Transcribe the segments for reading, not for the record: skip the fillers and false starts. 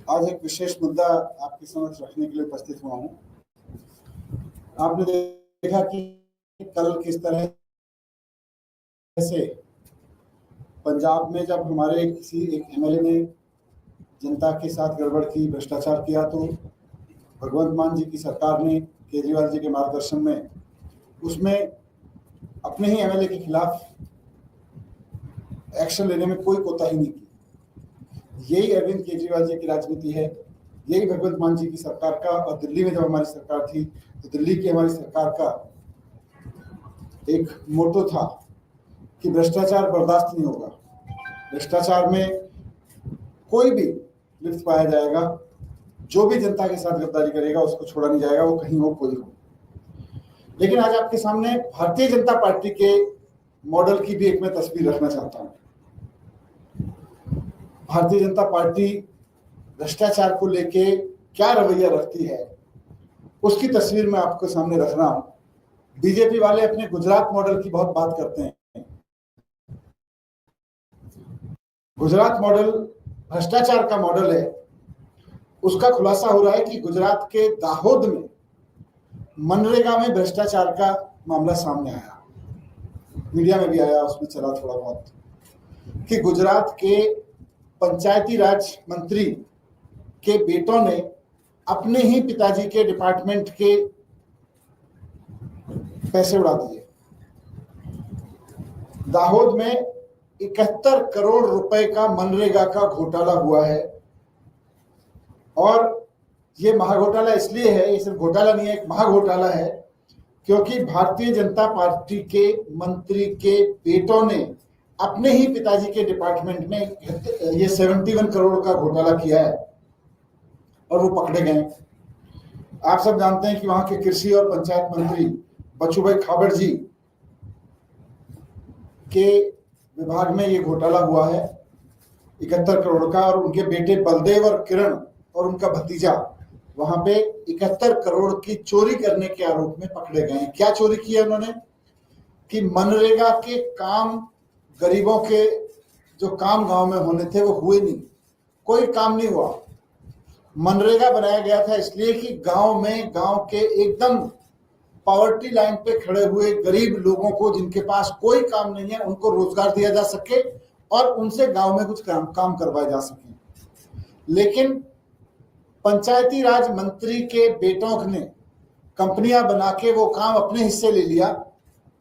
आज एक विशेष मुद्दा आपके समक्ष रखने के लिए उपस्थित हुआ हूं। आपने देखा कि कल किस तरह से पंजाब में जब हमारे किसी एक एमएलए ने जनता के साथ गड़बड़ की, भ्रष्टाचार किया, तो भगवंत मान जी की सरकार ने केजरीवाल जी के मार्गदर्शन में उसमें अपने ही एमएलए के खिलाफ एक्शन लेने में कोई कोताही नहीं की। यही अरविंद केजरीवाल जी की राजनीति है, यही भगवंत मान जी की सरकार का। और दिल्ली में जब हमारी सरकार थी तो दिल्ली की हमारी सरकार का एक मोटो था कि भ्रष्टाचार बर्दाश्त नहीं होगा, भ्रष्टाचार में कोई भी लिप्त पाया जाएगा, जो भी जनता के साथ गद्दारी करेगा उसको छोड़ा नहीं जाएगा, वो कहीं हो कोई हो। लेकिन आज आपके सामने भारतीय जनता पार्टी के मॉडल की भी एक मैं तस्वीर रखना चाहता हूं। भारतीय जनता पार्टी भ्रष्टाचार को लेके क्या रवैया रखती है, उसकी तस्वीर मैं आपके सामने रख रहा हूं। बीजेपी वाले अपने गुजरात मॉडल की बहुत बात करते हैं। गुजरात मॉडल भ्रष्टाचार का मॉडल है। उसका खुलासा हो रहा है कि गुजरात के दाहोद में मनरेगा में भ्रष्टाचार का मामला सामने आया, मीडिया में भी आया, उसमें चला थोड़ा बहुत, कि गुजरात के पंचायती राज मंत्री के बेटों ने अपने ही पिताजी के डिपार्टमेंट के पैसे उड़ा दिए। दाहोद में 71 करोड़ रुपए का मनरेगा का घोटाला हुआ है। और ये महाघोटाला इसलिए है, ये सिर्फ घोटाला नहीं है, एक महाघोटाला है, क्योंकि भारतीय जनता पार्टी के मंत्री के बेटों ने अपने ही पिताजी के डिपार्टमेंट में ये 71 करोड़ का घोटाला किया है और वो पकड़े गए। आप सब जानते हैं कि वहां के कृषि और पंचायत मंत्री बचूभाई खाबड़ जी के विभाग में ये घोटाला हुआ है 71 करोड़ का, और उनके बेटे बलदेव और किरण और उनका भतीजा वहां पे 71 करोड़ की चोरी करने के आरोप में पकड़े गए हैं। क्या चोरी की है उन्होंने? कि मनरेगा के काम, गरीबों के जो काम गांव में होने थे वो हुए नहीं, कोई काम नहीं हुआ। मनरेगा बनाया गया था इसलिए कि गांव में, गांव के एकदम पॉवर्टी लाइन पे खड़े हुए गरीब लोगों को, जिनके पास कोई काम नहीं है, उनको रोजगार दिया जा सके और उनसे गांव में कुछ काम करवाए जा सके। लेकिन पंचायती राज मंत्री के बेटों ने कंपनियां बना के वो काम अपने हिस्से ले लिया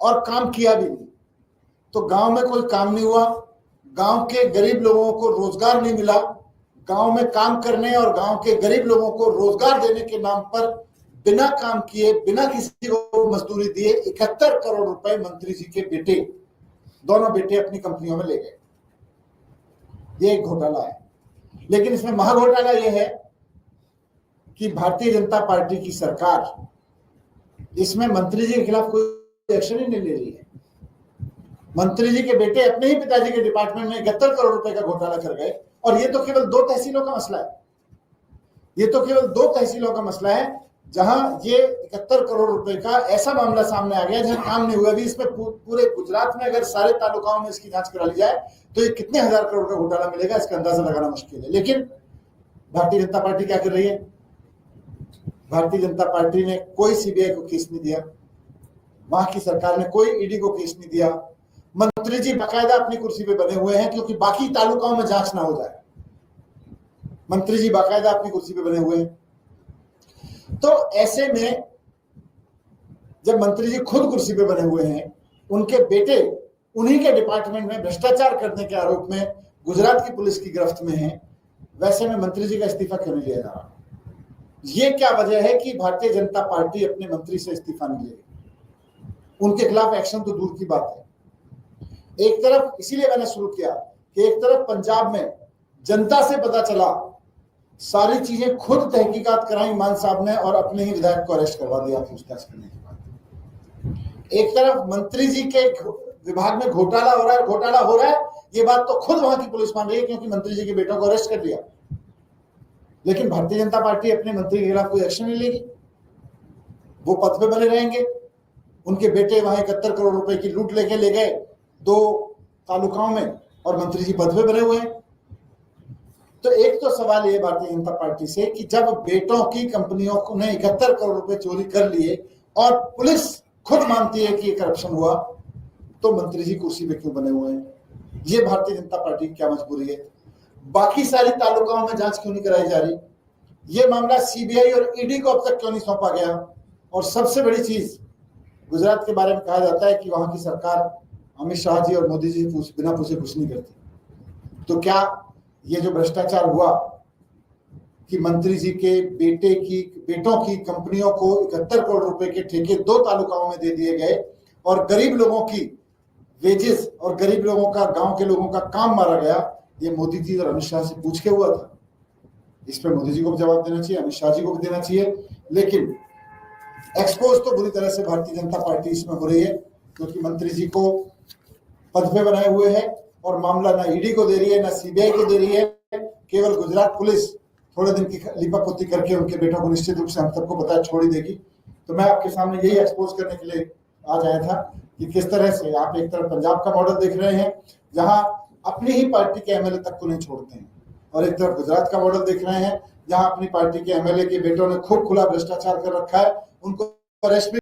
और काम किया भी नहीं। तो गांव में कोई काम नहीं हुआ, गांव के गरीब लोगों को रोजगार नहीं मिला। गांव में काम करने और गांव के गरीब लोगों को रोजगार देने के नाम पर बिना काम किए, बिना किसी को मजदूरी दिए 71 करोड़ रुपए मंत्री जी के बेटे, दोनों बेटे अपनी कंपनियों में ले गए। ये एक घोटाला है। लेकिन इसमें महाघोटाला यह है कि भारतीय जनता पार्टी की सरकार इसमें मंत्री जी के खिलाफ कोई एक्शन ही नहीं ले रही है। मंत्री जी के बेटे अपने ही पिताजी के डिपार्टमेंट में 71 करोड़ रुपए का घोटाला कर गए। और ये तो केवल 2 तहसीलों का मसला है, ये तो केवल 2 तहसीलों का मसला है जहां ये 71 करोड़ रुपए का ऐसा मामला सामने आ गया जहां काम नहीं हुआ। अभी इसमें पूरे गुजरात में अगर सारे तालुकाओं में इसकी जांच करा ली जाए तो ये कितने हजार करोड़ का घोटाला मिलेगा, इसका अंदाजा लगाना मुश्किल है। लेकिन भारतीय जनता पार्टी क्या कर रही है? भारतीय जनता पार्टी ने कोई सीबीआई को केस नहीं दिया, वहां की सरकार ने कोई ईडी को केस नहीं दिया। मंत्री जी बाकायदा अपनी कुर्सी पे बने हुए हैं क्योंकि बाकी तालुकाओं में जांच ना हो जाए। मंत्री जी बाकायदा अपनी कुर्सी पे बने हुए हैं। तो ऐसे में जब मंत्री जी खुद कुर्सी पे बने हुए हैं, उनके बेटे उन्हीं के डिपार्टमेंट में भ्रष्टाचार करने के आरोप में गुजरात की पुलिस की गिरफ्त में है, वैसे में मंत्री जी का इस्तीफा क्यों नहीं लिया जा रहा? ये क्या वजह है कि भारतीय जनता पार्टी अपने मंत्री से इस्तीफा नहीं ले रही? उनके खिलाफ एक्शन तो दूर की बात है। एक तरफ, इसीलिए मैंने शुरू किया कि एक तरफ पंजाब में जनता से पता चला, सारी चीजें खुद तहकीकात कराई मान साहब ने और अपने ही विधायक को अरेस्ट करवा दिया पूछताछ करने के बाद। एक तरफ मंत्री जी के विभाग में घोटाला हो रहा है, ये बात तो खुद वहां की पुलिस मान रही है क्योंकि मंत्री जी के बेटों को अरेस्ट कर दिया। लेकिन भारतीय जनता पार्टी अपने मंत्री के खिलाफ कोई एक्शन नहीं लेगी, वो पद पे बने रहेंगे। उनके बेटे वहां 71 करोड़ रुपए की लूट लेके ले गए 2 तालुकाओं में और मंत्री जी पद पे बने हुए हैं। तो एक तो सवाल ये भारतीय जनता पार्टी से कि जब बेटों की कंपनियों ने 71 करोड़ रुपए चोरी कर लिए और पुलिस खुद मानती है कि ये करप्शन हुआ, तो मंत्री जी कुर्सी पे क्यों बने हुए हैं? ये भारतीय जनता पार्टी की क्या मजबूरी है? बाकी सारी तालुकाओं में जांच क्यों नहीं कराई जा रही? ये मामला सीबीआई और ईडी को अब तक क्यों नहीं सौंपा गया? और सबसे बड़ी चीज, गुजरात के बारे में कहा जाता है कि वहां की सरकार अमित शाह जी और मोदी जी बिना पूछे कुछ नहीं करती। तो क्या ये जो भ्रष्टाचार हुआ कि मंत्री जी के बेटों की कंपनियों को 71 करोड़ रुपए के ठेके 2 तालुकाओं में दे दिए गए और गरीब लोगों की वेजेस और गरीब लोगों का, गांव के लोगों का काम मारा गया, ये मोदी जी और अमित शाह से पूछ के हुआ था? इस पर मोदी जी को भी जवाब देना चाहिए, अमित शाह जी को भी देना चाहिए। लेकिन एक्सपोज तो बुरी तरह से भारतीय जनता पार्टी इसमें हो रही है, क्योंकि मंत्री जी को पद पे बनाए हुए है और मामला ना ईडी को दे रही है ना सीबीआई को दे रही है। केवल गुजरात पुलिस थोड़े दिन की लिपापोती करके उनके बेटों को निश्चित रूप से हम सबको पता है छोड़ ही देगी। तो मैं आपके सामने यही एक्सपोज करने के लिए आज आया था कि किस तरह से आप एक तरफ पंजाब का मॉडल देख रहे हैं जहां अपनी ही पार्टी के एमएलए तक को नहीं छोड़ते हैं, और एक तरफ गुजरात का मॉडल देख रहे हैं जहां अपनी पार्टी के एमएलए के बेटों ने खूब खुला भ्रष्टाचार कर रखा है, उनको अरेस्ट